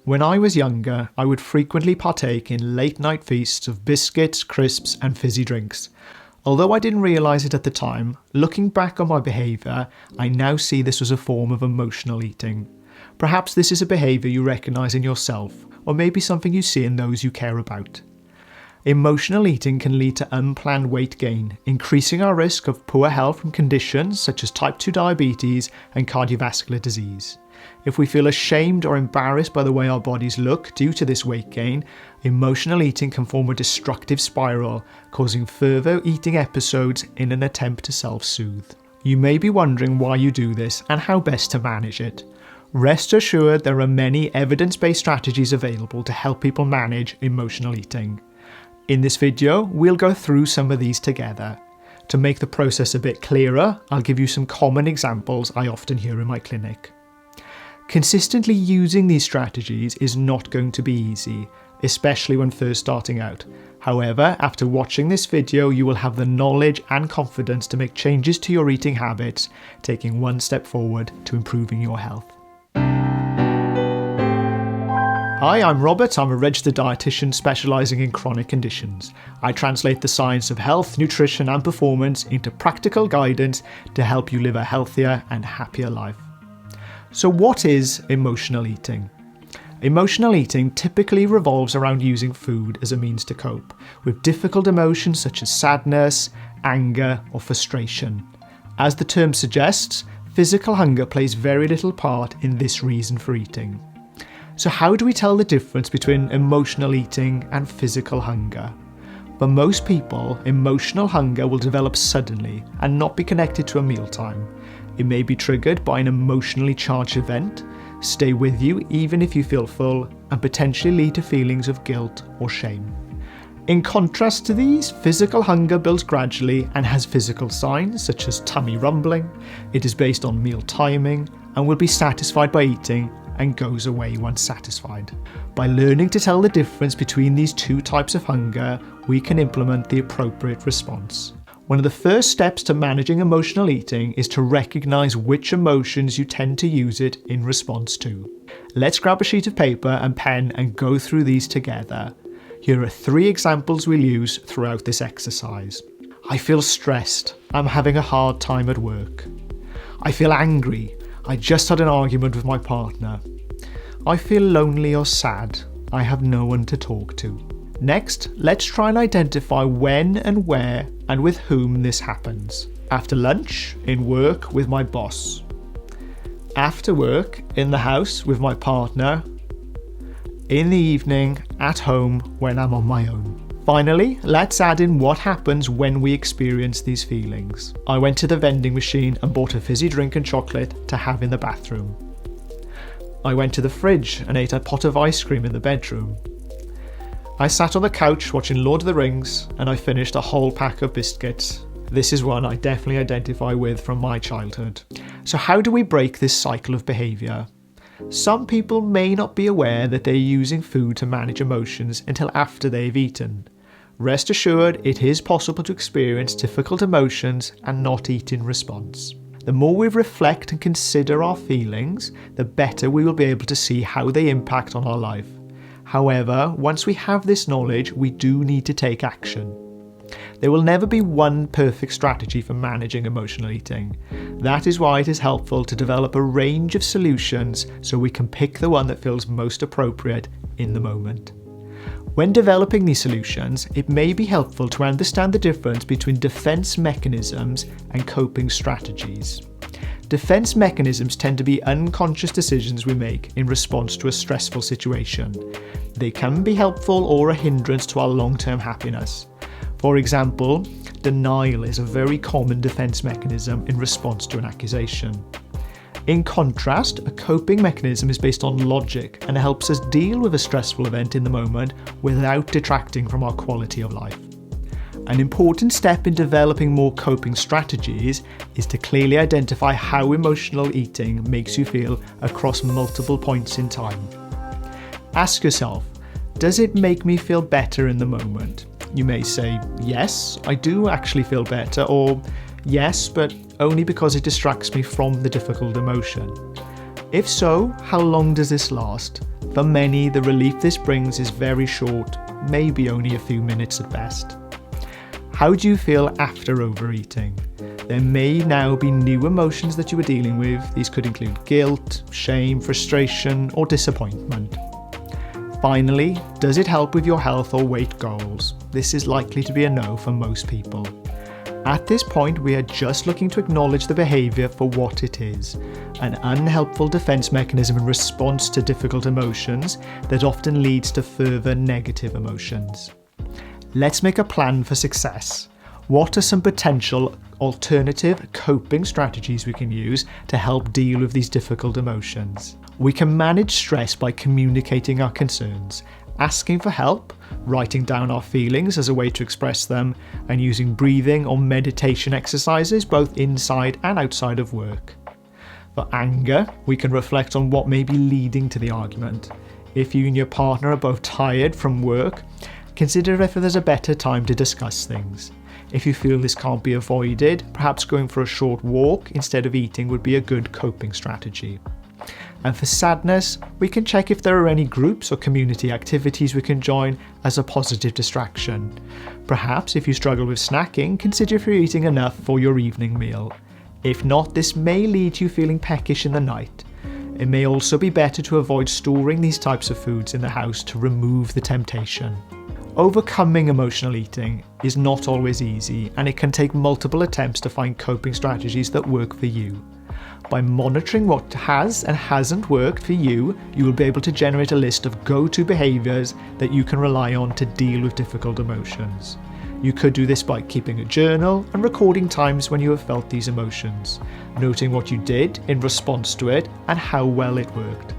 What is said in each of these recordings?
When I was younger, I would frequently partake in late night feasts of biscuits, crisps and fizzy drinks. Although I didn't realise it at the time, looking back on my behaviour, I now see this as a form of emotional eating. Perhaps this is a behaviour you recognise in yourself, or maybe something you see in those you care about. Emotional eating can lead to unplanned weight gain, increasing our risk of poor health from conditions such as type 2 diabetes and cardiovascular disease. If we feel ashamed or embarrassed by the way our bodies look due to this weight gain, emotional eating can form a destructive spiral, causing further eating episodes in an attempt to self-soothe. You may be wondering why you do this and how best to manage it. Rest assured, there are many evidence-based strategies available to help people manage emotional eating. In this video, we'll go through some of these together. To make the process a bit clearer, I'll give you some common examples I often hear in my clinic. Consistently using these strategies is not going to be easy, especially when first starting out. However, after watching this video, you will have the knowledge and confidence to make changes to your eating habits, taking one step forward to improving your health. Hi, I'm Robert. I'm a registered dietitian specialising in chronic conditions. I translate the science of health, nutrition and performance into practical guidance to help you live a healthier and happier life. So what is emotional eating? Emotional eating typically revolves around using food as a means to cope with difficult emotions such as sadness, anger or frustration. As the term suggests, physical hunger plays very little part in this reason for eating. So how do we tell the difference between emotional eating and physical hunger? For most people, emotional hunger will develop suddenly and not be connected to a mealtime. It may be triggered by an emotionally charged event, stay with you even if you feel full, and potentially lead to feelings of guilt or shame. In contrast to these, physical hunger builds gradually and has physical signs such as tummy rumbling. It is based on meal timing and will be satisfied by eating and goes away once satisfied. By learning to tell the difference between these two types of hunger, we can implement the appropriate response. One of the first steps to managing emotional eating is to recognise which emotions you tend to use it in response to. Let's grab a sheet of paper and pen and go through these together. Here are 3 examples we'll use throughout this exercise. I feel stressed. I'm having a hard time at work. I feel angry. I just had an argument with my partner. I feel lonely or sad. I have no one to talk to. Next, let's try and identify when and where and with whom this happens. After lunch, in work with my boss. After work, in the house with my partner. In the evening, at home when I'm on my own. Finally, let's add in what happens when we experience these feelings. I went to the vending machine and bought a fizzy drink and chocolate to have in the bathroom. I went to the fridge and ate a pot of ice cream in the bedroom. I sat on the couch watching Lord of the Rings and I finished a whole pack of biscuits. This is one I definitely identify with from my childhood. So how do we break this cycle of behaviour? Some people may not be aware that they're using food to manage emotions until after they've eaten. Rest assured, it is possible to experience difficult emotions and not eat in response. The more we reflect and consider our feelings, the better we will be able to see how they impact on our life. However, once we have this knowledge, we do need to take action. There will never be one perfect strategy for managing emotional eating. That is why it is helpful to develop a range of solutions so we can pick the one that feels most appropriate in the moment. When developing these solutions, it may be helpful to understand the difference between defense mechanisms and coping strategies. Defense mechanisms tend to be unconscious decisions we make in response to a stressful situation. They can be helpful or a hindrance to our long-term happiness. For example, denial is a very common defense mechanism in response to an accusation. In contrast, a coping mechanism is based on logic and helps us deal with a stressful event in the moment without detracting from our quality of life. An important step in developing more coping strategies is to clearly identify how emotional eating makes you feel across multiple points in time. Ask yourself, does it make me feel better in the moment? You may say, yes, I do actually feel better, or yes, but only because it distracts me from the difficult emotion. If so, how long does this last? For many, the relief this brings is very short, maybe only a few minutes at best. How do you feel after overeating? There may now be new emotions that you are dealing with. These could include guilt, shame, frustration, or disappointment. Finally, does it help with your health or weight goals? This is likely to be a no for most people. At this point, we are just looking to acknowledge the behaviour for what it is, an unhelpful defence mechanism in response to difficult emotions that often leads to further negative emotions. Let's make a plan for success. What are some potential alternative coping strategies we can use to help deal with these difficult emotions? We can manage stress by communicating our concerns, asking for help, writing down our feelings as a way to express them, and using breathing or meditation exercises both inside and outside of work. For anger, we can reflect on what may be leading to the argument. If you and your partner are both tired from work, consider if there's a better time to discuss things. If you feel this can't be avoided, perhaps going for a short walk instead of eating would be a good coping strategy. And for sadness, we can check if there are any groups or community activities we can join as a positive distraction. Perhaps if you struggle with snacking, consider if you're eating enough for your evening meal. If not, this may lead to you feeling peckish in the night. It may also be better to avoid storing these types of foods in the house to remove the temptation. Overcoming emotional eating is not always easy, and it can take multiple attempts to find coping strategies that work for you. By monitoring what has and hasn't worked for you, you will be able to generate a list of go-to behaviours that you can rely on to deal with difficult emotions. You could do this by keeping a journal and recording times when you have felt these emotions, noting what you did in response to it and how well it worked.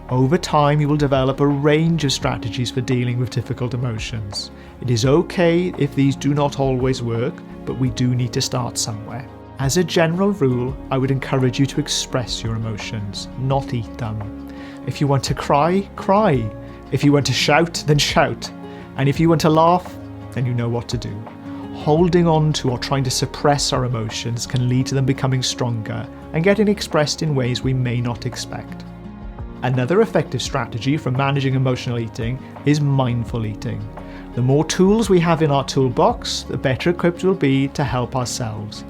Over time, you will develop a range of strategies for dealing with difficult emotions. It is okay if these do not always work, but we do need to start somewhere. As a general rule, I would encourage you to express your emotions, not eat them. If you want to cry, cry. If you want to shout, then shout. And if you want to laugh, then you know what to do. Holding on to or trying to suppress our emotions can lead to them becoming stronger and getting expressed in ways we may not expect. Another effective strategy for managing emotional eating is mindful eating. The more tools we have in our toolbox, the better equipped we'll be to help ourselves.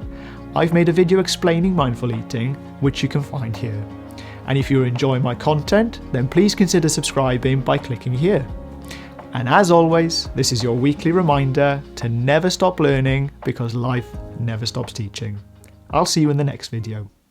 I've made a video explaining mindful eating, which you can find here. And if you enjoy my content, then please consider subscribing by clicking here. And as always, this is your weekly reminder to never stop learning, because life never stops teaching. I'll see you in the next video.